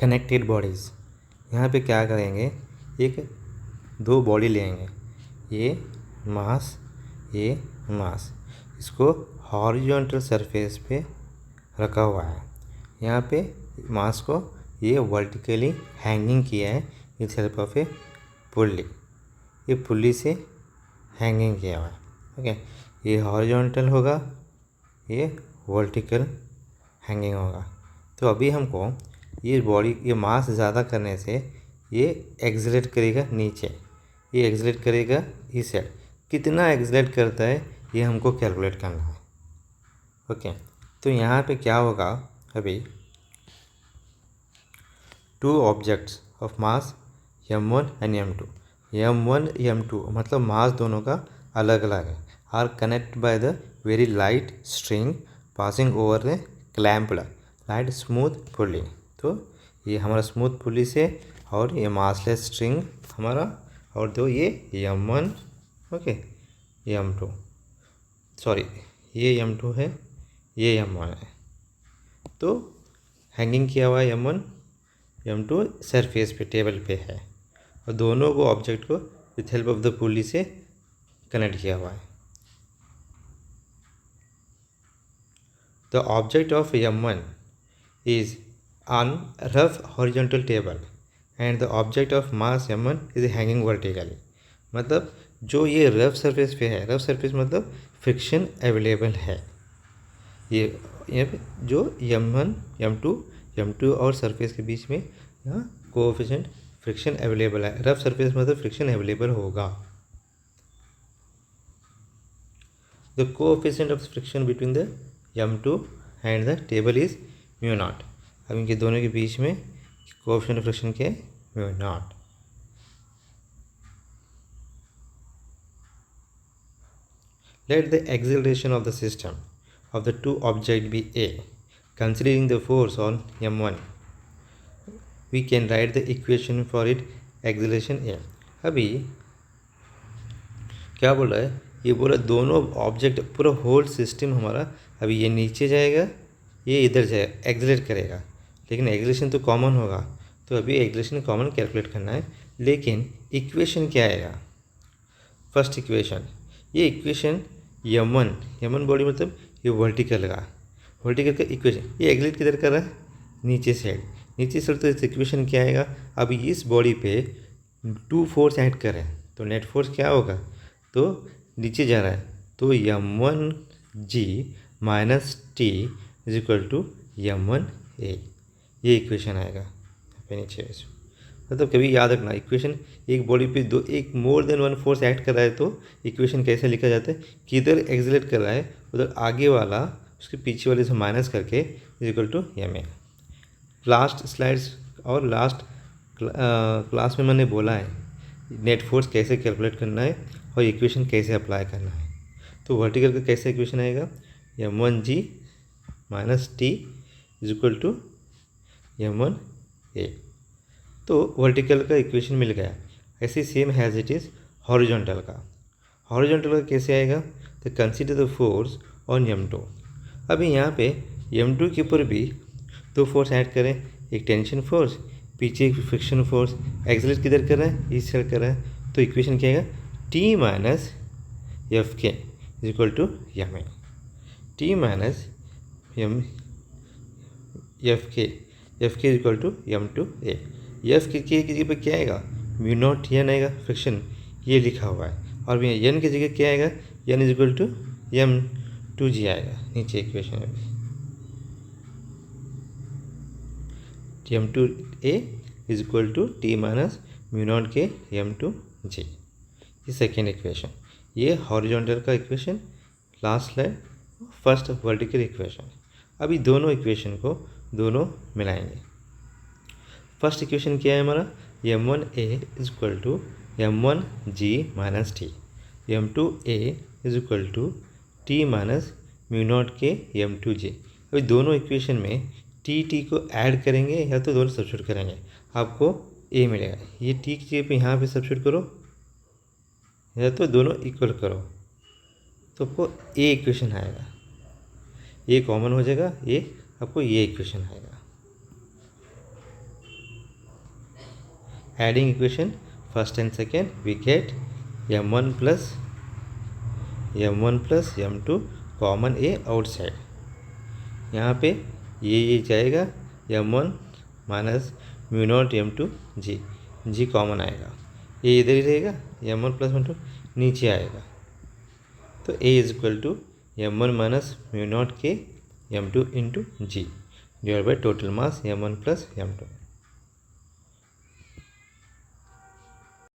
Connected bodies. यहाँ पे क्या करेंगे, एक दो बॉडी लेंगे, ये मास, ये मास, इसको हॉरिजॉन्टल सरफेस पे रखा हुआ है। यहाँ पे मास को ये वर्टिकली हैंगिंग किया है with help of A pulley. ये पुल्ली से हैंगिंग किया हुआ है। ओके, ये हॉरिजॉन्टल होगा, ये वर्टिकल हैंगिंग होगा। तो अभी हमको ये बॉडी, ये मास ज़्यादा करने से ये एक्सलेट करेगा नीचे, ये एक्सलेट करेगा इस साइड। कितना एक्सलेट करता है ये हमको कैलकुलेट करना है। ओके, तो यहाँ पे क्या होगा, अभी two objects of mass m1 and m2, m1 m2 मतलब मास दोनों का अलग अलग है, are connect by the very light string passing over the clamped light smooth pulley. तो ये हमारा स्मूथ पुली से, और ये मासलेस स्ट्रिंग हमारा, और दो ये m1, ओके, m2, सॉरी ये m2 है, ये m1 है। तो हैंगिंग किया हुआ है m1 m2 सरफेस पे, टेबल पे है, और दोनों को ऑब्जेक्ट को विथ हेल्प ऑफ द पुली से कनेक्ट किया हुआ है। The object of m1 is on rough horizontal table and the object of mass m1 is hanging vertically. मतलब जो ये रफ सरफेस पे है, रफ सरफेस मतलब फ्रिक्शन अवेलेबल है, ये पे जो m1 m2 और सरफेस के बीच में यहाँ कोएफिशिएंट फ्रिक्शन अवेलेबल है। रफ सरफेस मतलब फ्रिक्शन अवेलेबल होगा। The coefficient of friction between the m2 and the table is μ0। अब इनके दोनों के बीच में कोएफिशिएंट ऑफ फ्रिक्शन के μ0। Let the acceleration of the system of the two objects be a. Considering the force on m1, we can write the equation for it acceleration a. अभी क्या बोल रहा है, ये बोला दोनों ऑब्जेक्ट, पूरा होल सिस्टम हमारा, अभी ये नीचे जाएगा, ये इधर जाएगा, एक्सलेट करेगा, लेकिन एक्सलेशन तो कॉमन होगा। तो अभी एक्सलेशन कॉमन कैलकुलेट करना है, लेकिन इक्वेशन क्या आएगा, फर्स्ट इक्वेशन, ये इक्वेशन m1 बॉडी मतलब ये वर्टिकल का इक्वेशन, ये एक्सलेट किधर कर रहा है, नीचे साइड। तो इस इक्वेशन क्या आएगा, अभी इस बॉडी पे टू फोर्स ऐड करें तो नेट फोर्स क्या होगा, तो नीचे जा रहा है, तो m1g minus T is equal to m1a, ये इक्वेशन आएगा नीचे। मतलब कभी याद रखना, इक्वेशन एक बॉडी पे दो, एक more than one force act कर रहा है तो इक्वेशन कैसे लिखा जाता है, किधर एक्सलेट कर रहा है उधर आगे वाला उसके पीछे वाले से माइनस करके is equal to ma। Last slides और लास्ट क्लास में मैंने बोला है नेट फोर्स कैसे कैलकुलेट करना है और इक्वेशन कैसे अप्लाई करना है। तो वर्टिकल का कैसे इक्वेशन आएगा, m1g minus T is equal to m1a। तो वर्टिकल का इक्वेशन मिल गया। ऐसे same has it is horizontal का कैसे आएगा, तो consider the force on m2। अभी यहाँ पे m2 के ऊपर भी दो फोर्स ऐड करें, एक टेंशन फोर्स, पीछे एक फ्रिक्शन फोर्स, एक्सलेट किधर कर रहा है, इस साइड कर रहा है। तो इक्वेशन क्या आएगा, t minus f k is equal to m, T minus m f k is equal to m2a। F की जगह पे क्या आएगा, μ0 n आएगा, फ्रिक्शन ये लिखा हुआ है, और n की जगह क्या आएगा, n is equal to m2g आएगा नीचे इक्वेशन में। m2a is equal to T minus μ0 k m2g, ये सेकेंड इक्वेशन। ये हॉरिजॉन्टल का equation, last slide first vertical equation. अभी दोनों इक्वेशन को दोनों मिलाएंगे। फर्स्ट इक्वेशन क्या है हमारा, m1a is equal to m1g minus T, m2a is equal to T minus μ0 k m2g। अभी दोनों इक्वेशन में टी को ऐड करेंगे या तो दोनों सब्स्टिट्यूट करेंगे, आपको a मिलेगा। ये टी की जगह पे यहाँ पे सब्स्टिट्यूट करो या तो दोनों इक्वल करो, तो आपको a इक्वेशन आएगा, ये कॉमन हो जाएगा, ये आपको ये इक्वेशन आएगा। Adding equation first and second we get m1 plus m2 common A outside. यहाँ पे ये जाएगा m1 minus mu not m2 g common आएगा, ये इधर ही रहेगा, m1 प्लस m2 नीचे आएगा। तो a is equal to m1 minus mu not के m2 into g divide by total mass m1 plus m2।